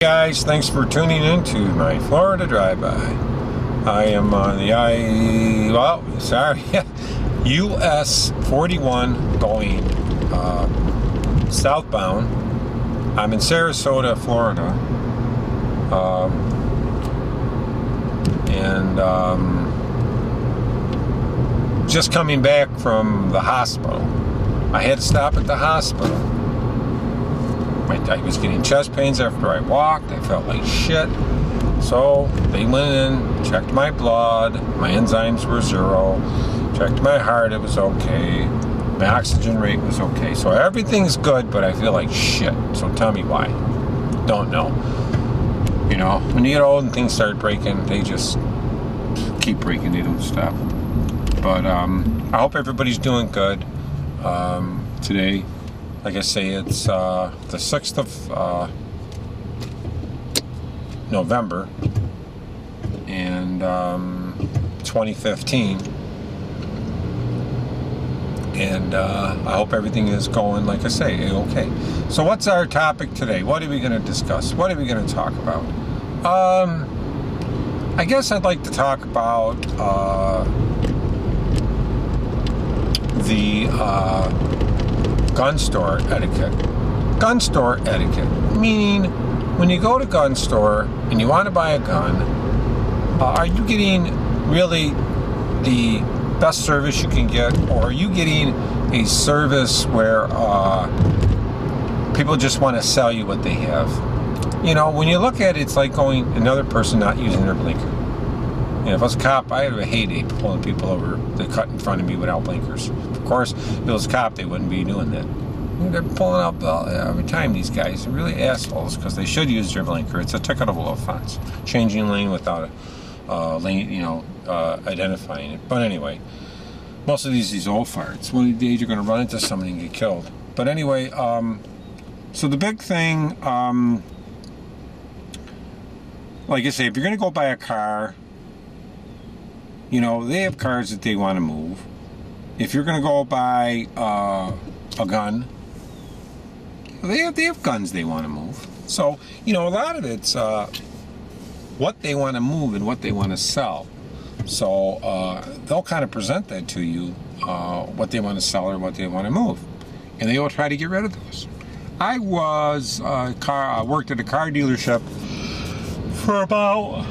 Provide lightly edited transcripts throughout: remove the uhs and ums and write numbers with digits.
Guys, thanks for tuning in to my Florida drive-by. I am on the US 41 going southbound. I'm in Sarasota, Florida, and just coming back from the hospital. I had to stop at the hospital. I was getting chest pains after I walked. I felt like shit. So they went in, checked my blood. My enzymes were 0. Checked my heart, it was okay. My oxygen rate was okay. So everything's good, but I feel like shit. So tell me why. Don't know. You know, when you get old and things start breaking, they just keep breaking. They don't stop. But I hope everybody's doing good today. Like I say, it's the 6th of November, and 2015, and I hope everything is going, like I say, okay. So what's our topic today? What are we going to discuss? What are we going to talk about? I guess I'd like to talk about the gun store etiquette. Gun store etiquette, meaning when you go to gun store and you want to buy a gun, are you getting really the best service you can get, or are you getting a service where people just want to sell you what they have? You know, when you look at it, it's like going another person not using their blinker. You know, if I was a cop, I had a heyday pulling people over that cut in front of me without blinkers. Of course, if it was a cop, they wouldn't be doing that. They're pulling up every time, these guys. They're really assholes because they should use their blinker. It's a ticketable offense. Changing lane without a lane, identifying it. But anyway, most of these old farts. One of the days you're going to run into somebody and get killed. But anyway, so the big thing, like I say, if you're going to go buy a car, you know, they have cars that they want to move. If you're going to go buy a gun, they have guns they want to move. So, you know, a lot of it's what they want to move and what they want to sell. So they'll kind of present that to you, what they want to sell or what they want to move. And they will try to get rid of those. I was worked at a car dealership for about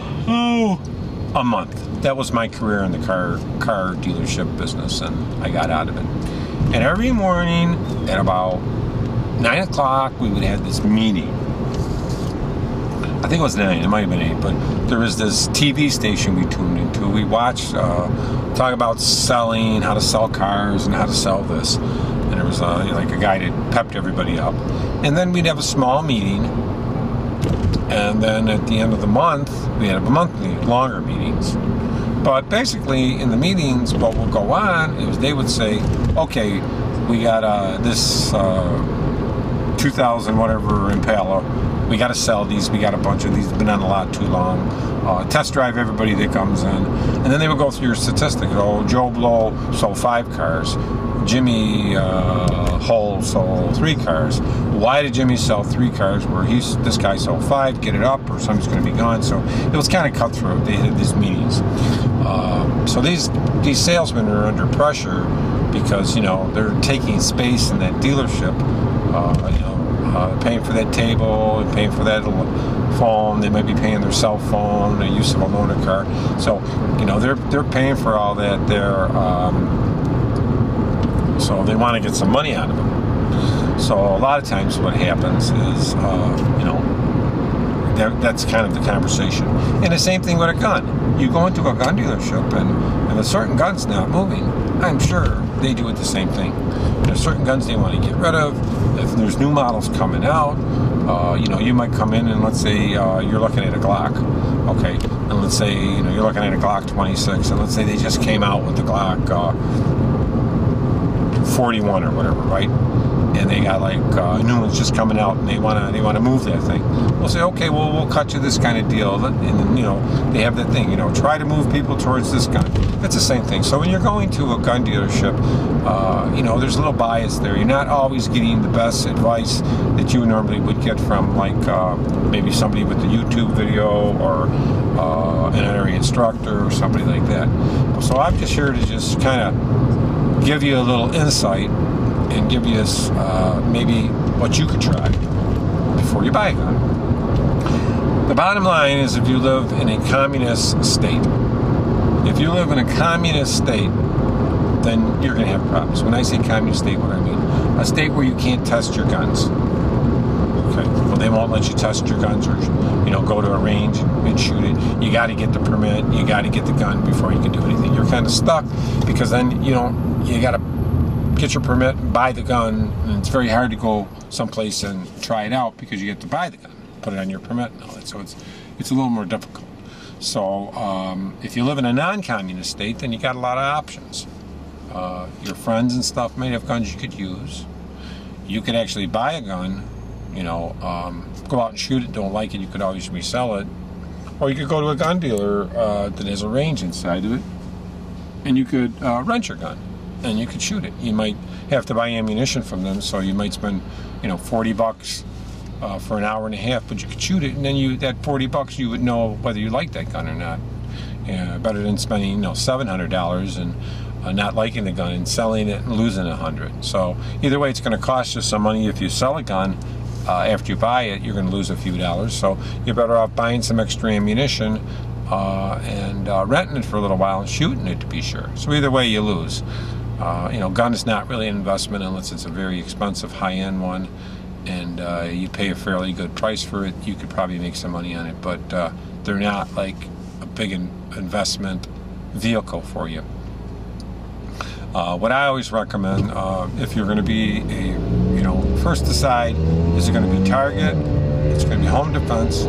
a month. That was my career in the car dealership business, and I got out of it. And every morning at about 9 o'clock, we would have this meeting. I think it was 9, it might have been 8, but there was this TV station we tuned into. We watched, talk about selling, how to sell cars and how to sell this. And there was like a guy that pepped everybody up. And then we'd have a small meeting. And then at the end of the month, we had monthly, longer meetings. But basically, in the meetings, what will go on is they would say, okay, we got this 2000 whatever Impala. We got to sell these. We got a bunch of these. Been on the lot too long. Test drive everybody that comes in. And then they would go through your statistics. Oh, Joe Blow sold 5 cars. Jimmy Hull sold 3 cars. Why did Jimmy sell 3 cars where this guy sold 5? Get it up, or somebody's going to be gone. So it was kind of cutthroat. They had these meetings. So these salesmen are under pressure because, you know, they're taking space in that dealership. Paying for that table, paying for that phone. They might be paying their cell phone, the use of a loaner car. So, you know, they're paying for all that. So they want to get some money out of them. So a lot of times what happens is, that's kind of the conversation. And the same thing with a gun. You go into a gun dealership and if a certain gun's not moving, I'm sure they do it the same thing. There's certain guns they want to get rid of. If there's new models coming out, you might come in and let's say you're looking at a Glock, okay? And let's say you're looking at a Glock 26, and let's say they just came out with the Glock 41 or whatever, right? and they got like a new one's just coming out, and they wanna move that thing. We'll say, okay, well, we'll cut you this kind of deal, and then, you know, they have that thing, you know, try to move people towards this gun. That's the same thing. So when you're going to a gun dealership, you know, there's a little bias there. You're not always getting the best advice that you normally would get from, like, maybe somebody with a YouTube video, or an NRA instructor, or somebody like that. So I'm just here to just kind of give you a little insight and give you maybe what you could try before you buy a gun. The bottom line is, if you live in a communist state, then you're going to have problems. When I say communist state, what I mean, a state where you can't test your guns. Okay. Well, they won't let you test your guns, or, you know, go to a range and shoot it. You got to get the permit. You got to get the gun before you can do anything. You're kind of stuck, because then you got to get your permit and buy the gun, and it's very hard to go someplace and try it out, because you get to buy the gun, put it on your permit and all that. So it's a little more difficult. So if you live in a non-communist state, then you got a lot of options. Your friends and stuff may have guns you could use. You could actually buy a gun, you know, go out and shoot it. Don't like it, you could always resell it. Or you could go to a gun dealer that has a range inside of it, and you could rent your gun, and you could shoot it. You might have to buy ammunition from them, so you might spend, you know, $40 for an hour and a half, but you could shoot it, and then that $40 you would know whether you like that gun or not. Better than spending, you know, $700 and not liking the gun and selling it and losing $100. So either way, it's going to cost you some money. If you sell a gun after you buy it, you're going to lose a few dollars. So you're better off buying some extra ammunition and renting it for a little while and shooting it, to be sure. So either way, you lose. You know, gun is not really an investment unless it's a very expensive, high-end one, and you pay a fairly good price for it. You could probably make some money on it, but they're not like a big investment vehicle for you. What I always recommend, if you're going to be first decide, is it going to be target, it's going to be home defense,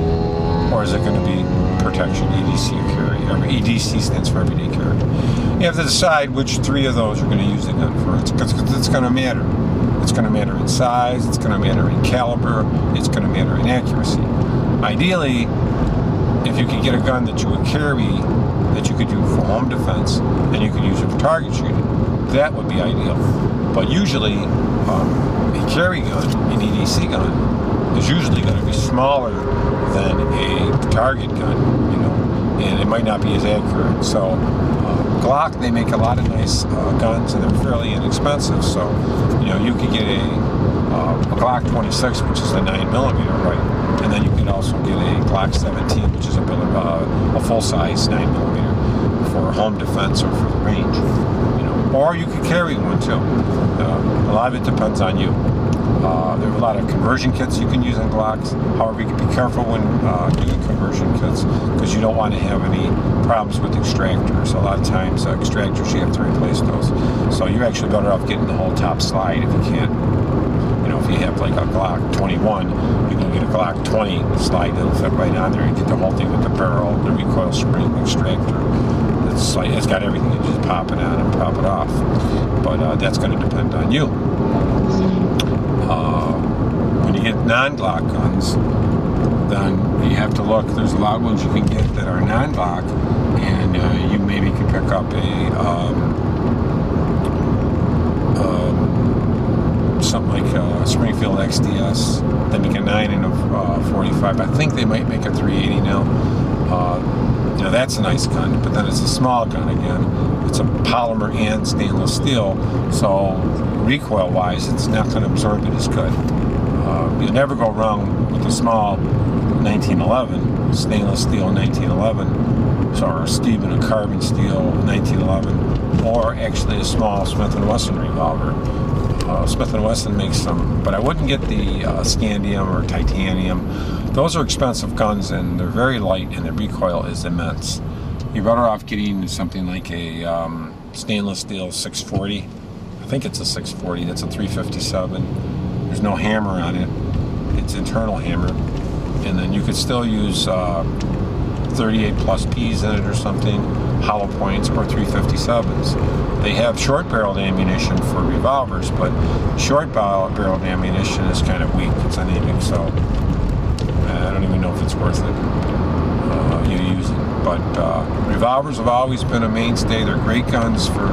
or is it going to be protection, EDC or carry? EDC stands for everyday carry. You have to decide which three of those you're going to use the gun for. Because it's going to matter. It's going to matter in size, it's going to matter in caliber, it's going to matter in accuracy. Ideally, if you could get a gun that you would carry, that you could do for home defense, and you could use it for target shooting, that would be ideal. But usually, a carry gun, an EDC gun, is usually going to be smaller than a target gun, you know, and it might not be as accurate. So Glock, they make a lot of nice guns, and they're fairly inexpensive. So, you know, you could get a Glock 26, which is a 9mm, right? And then you can also get a Glock 17, which is a full-size 9mm for home defense or for the range. You know, or you could carry one too. A lot of it depends on you. There are a lot of conversion kits you can use on Glocks. However, you can be careful when doing conversion kits, because you don't want to have any problems with extractors. A lot of times, extractors, you have to replace those. So you're actually better off getting the whole top slide if you can't. You know, if you have like a Glock 21, you can get a Glock 20 slide that'll fit right on there, and get the whole thing with the barrel, the recoil spring, extractor. It's got everything. You just pop it on and pop it off. But that's going to depend on you. When you get non-Glock guns, then you have to look. There's a lot of ones you can get that are non-Glock, and you maybe can pick up something like a Springfield XDS. They make a 9 and a 45. I think they might make a 380 now. You know, that's a nice gun, but then it's a small gun again. It's a polymer and stainless steel, so recoil-wise, it's not going to absorb it as good. You'll never go wrong with a small 1911, stainless steel 1911, or even a carbon steel 1911, or actually a small Smith & Wesson revolver. Smith & Wesson makes some, but I wouldn't get the scandium or titanium. Those are expensive guns, and they're very light, and the recoil is immense. You're better off getting something like a stainless steel 640. I think it's a 640. That's a 357. There's no hammer on it. It's internal hammer. And then you could still use 38 plus Ps in it or something, hollow points, or 357s. They have short-barreled ammunition for revolvers, but short-barreled ammunition is kind of weak. It's anemic, so I don't even know if it's worth it. You use it. But revolvers have always been a mainstay. They're great guns for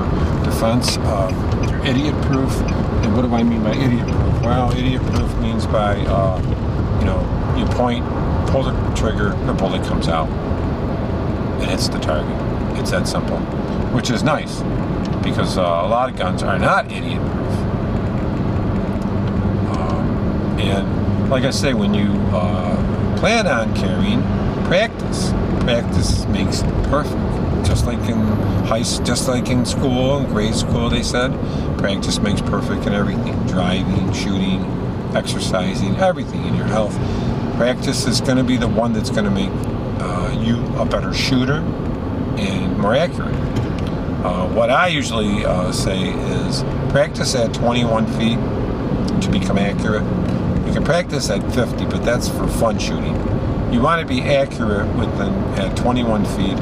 defense. They're idiot-proof. And what do I mean by idiot-proof? Well, idiot-proof means by, you point, pull the trigger, the bullet comes out and hits the target. It's that simple, which is nice because a lot of guns are not idiot-proof. And like I say, when you plan on carrying, practice. Practice makes perfect. Just like in school, in grade school, they said, practice makes perfect in everything. Driving, shooting, exercising, everything in your health. Practice is going to be the one that's going to make you a better shooter and more accurate. What I usually say is practice at 21 feet to become accurate. You can practice at 50, but that's for fun shooting. You want to be accurate at 21 feet,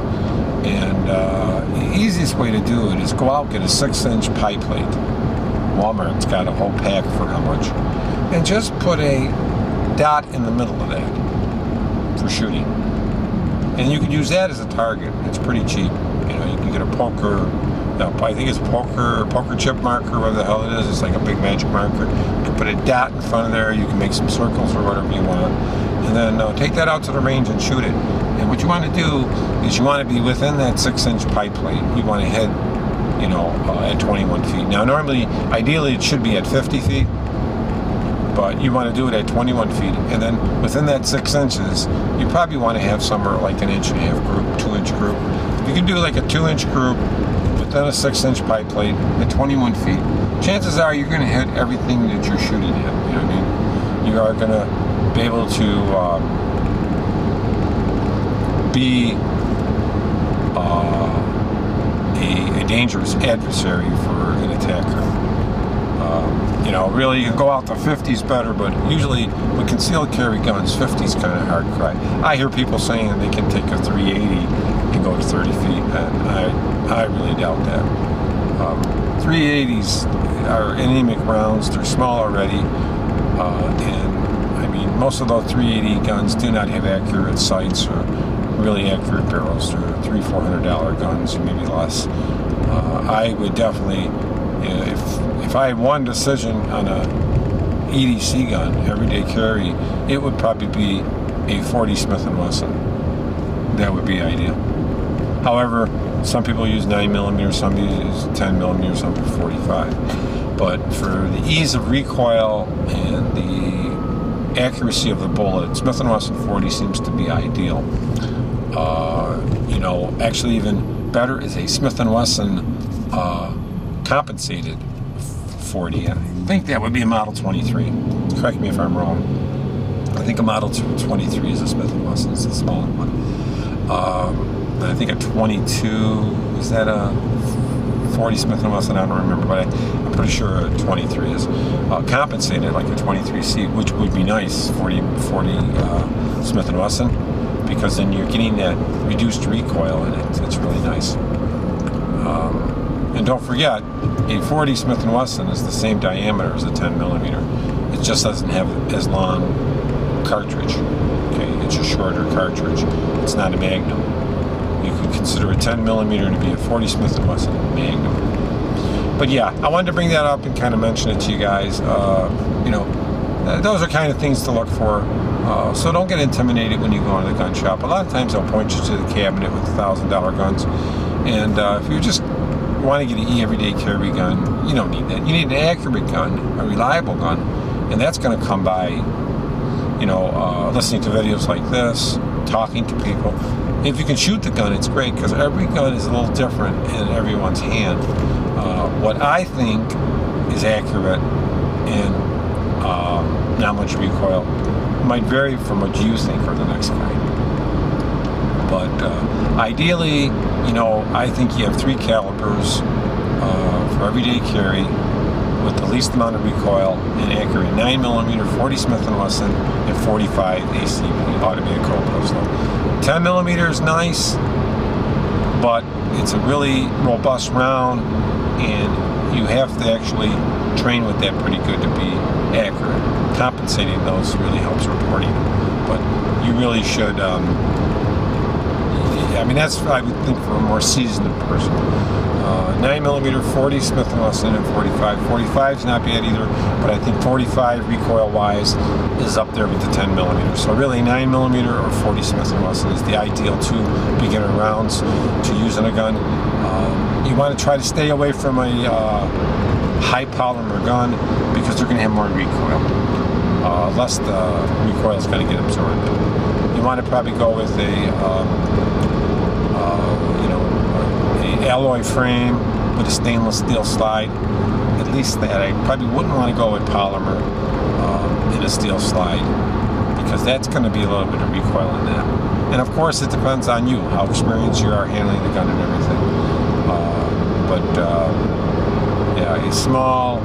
and the easiest way to do it is go out and get a 6-inch pie plate. Walmart's got a whole pack for how much? And just put a dot in the middle of that for shooting. And you can use that as a target. It's pretty cheap. You can get a poker, I think it's poker chip marker, whatever the hell it is. It's like a big magic marker. You can put a dot in front of there. You can make some circles or whatever you want. And then take that out to the range and shoot it. And what you want to do is you want to be within that 6-inch pie plate. You want to hit, at 21 feet. Now, normally, ideally, it should be at 50 feet. But you want to do it at 21 feet. And then within that 6 inches, you probably want to have somewhere like 1.5 inch group, 2-inch group. You can do like a 2-inch group within a 6-inch pie plate at 21 feet. Chances are you're going to hit everything that you're shooting at. You know what I mean? You are going to be able to be a dangerous adversary for an attacker. Really, you can go out to 50s better, but usually with concealed carry guns, 50's kind of hard cry. I hear people saying they can take a 380 and go to 30 feet, and I really doubt that. 380s are anemic rounds. They're small already, and most of those 380 guns do not have accurate sights or really accurate barrels. They're $300-400 guns, maybe less. I would definitely, if I had one decision on a EDC gun, everyday carry, it would probably be a 40 Smith & Wesson. That would be ideal. However, some people use 9mm, some use 10mm, some 45. But for the ease of recoil and the accuracy of the bullet, Smith & Wesson 40 seems to be ideal. Actually even better is a Smith & Wesson compensated 40. I think that would be a Model 23. Correct me if I'm wrong. I think a Model 23 is a Smith & Wesson. It's a smaller one. I think a 22, is that a 40 Smith & Wesson? I don't remember, but I'm pretty sure a 23 is compensated like a 23C, which would be nice, 40 Smith & Wesson, because then you're getting that reduced recoil and it's really nice. And don't forget, a 40 Smith & Wesson is the same diameter as a 10mm. It just doesn't have as long cartridge. Okay, it's a shorter cartridge. It's not a Magnum. You could consider a 10mm to be a 40 Smith & Wesson Magnum. But yeah, I wanted to bring that up and kind of mention it to you guys. Those are kind of things to look for. So don't get intimidated when you go into the gun shop. A lot of times they'll point you to the cabinet with $1,000 guns. And if you just want to get an everyday carry gun, you don't need that. You need an accurate gun, a reliable gun. And that's going to come by, listening to videos like this, talking to people. If you can shoot the gun, it's great, because every gun is a little different in everyone's hand. What I think is accurate and not much recoil might vary from what you think for the next guy. But ideally, I think you have 3 calibers for everyday carry. with the least amount of recoil and accurate 9mm 40 Smith & Wesson and 45 ACP automatic cobra. So 10mm is nice, but it's a really robust round, and you have to actually train with that pretty good to be accurate. Compensating those really helps reporting, but you really should. I mean, that's, I would think, for a more seasoned person. 9mm 40 Smith & Wesson and 45. 45 is not bad either, but I think 45 recoil-wise is up there with the 10mm. So really 9mm or 40 Smith & Wesson is the ideal two beginner rounds to use in a gun. You want to try to stay away from a high polymer gun because they're going to have more recoil. Less the recoil is going to get absorbed. You want to probably go with a alloy frame with a stainless steel slide. At least that. I probably wouldn't want to go with polymer in a steel slide, because that's going to be a little bit of recoil in that. And of course, it depends on you, how experienced you are handling the gun and everything. Yeah, a small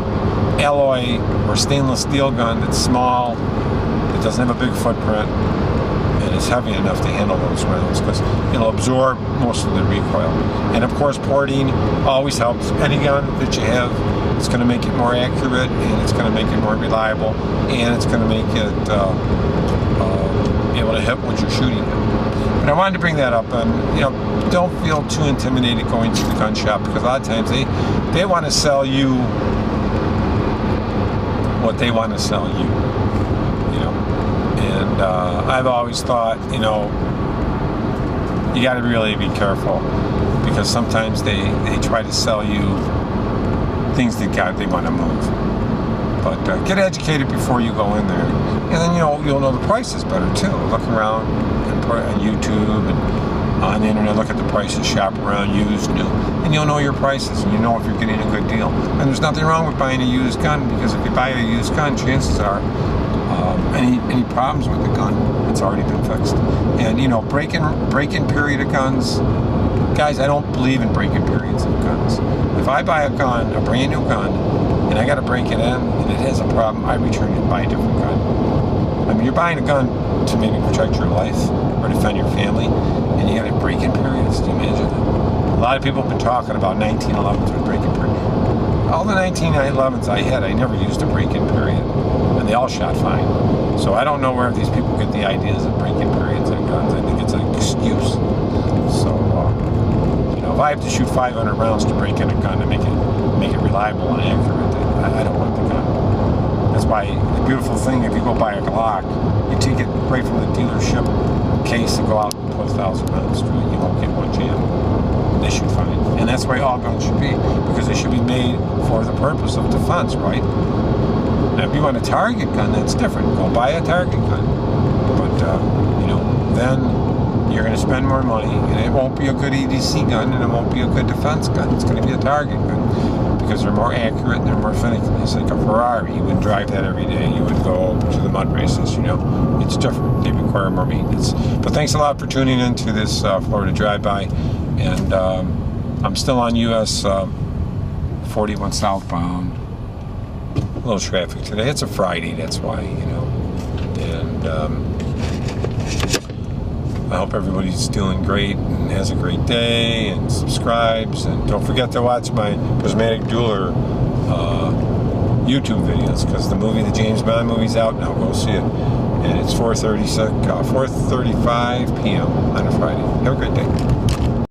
alloy or stainless steel gun that's small, that doesn't have a big footprint, and is heavy enough to handle those rounds, because it'll absorb most of the recoil. And of course, porting always helps. Any gun that you have, it's going to make it more accurate, and it's going to make it more reliable, and it's going to make it able to hit what you're shooting at. But I wanted to bring that up, and don't feel too intimidated going to the gun shop, because a lot of times they want to sell you what they want to sell you. And I've always thought, you got to really be careful, because sometimes they try to sell you things that they want to move. But get educated before you go in there, and then you'll know the prices better too. Look around on YouTube and on the internet. Look at the prices, shop around, used, new, and you'll know your prices, and you know if you're getting a good deal. And there's nothing wrong with buying a used gun, because if you buy a used gun, chances are any problems with the gun, it's already been fixed. And break-in period of guns, guys, I don't believe in break-in periods of guns. If I buy a gun, a brand new gun, and I got to break it in, and it has a problem, I return it and buy a different gun. I mean, you're buying a gun to maybe protect your life or defend your family, and you got a break-in periods. Do you imagine that? A lot of people have been talking about 1911s with break-in period. All the 1911s I had, I never used a break-in period, and they all shot fine. So I don't know where these people get the ideas of break-in periods on guns. I think it's an excuse. So if I have to shoot 500 rounds to break in a gun to make it reliable and accurate, I don't want the gun. That's why the beautiful thing, if you go buy a Glock, you take it right from the dealership case and go out and put 1,000 rounds through it. You won't get one jam. They shoot fine. And that's the way all guns should be, because they should be made for the purpose of defense, right? Now, if you want a target gun, that's different. Go buy a target gun. But, then you're going to spend more money, and it won't be a good EDC gun, and it won't be a good defense gun. It's going to be a target gun, because they're more accurate and they're more finicky. It's like a Ferrari. You wouldn't drive that every day. You would go to the mud races, It's different. They require more maintenance. But thanks a lot for tuning in to this Florida Drive-By. And I'm still on US 41 southbound. A little traffic today. It's a Friday, that's why, And I hope everybody's doing great and has a great day and subscribes. And don't forget to watch my Prismatic Dueler YouTube videos, because the James Bond movie's out now. Go see it. And it's 4:35 p.m. on a Friday. Have a great day.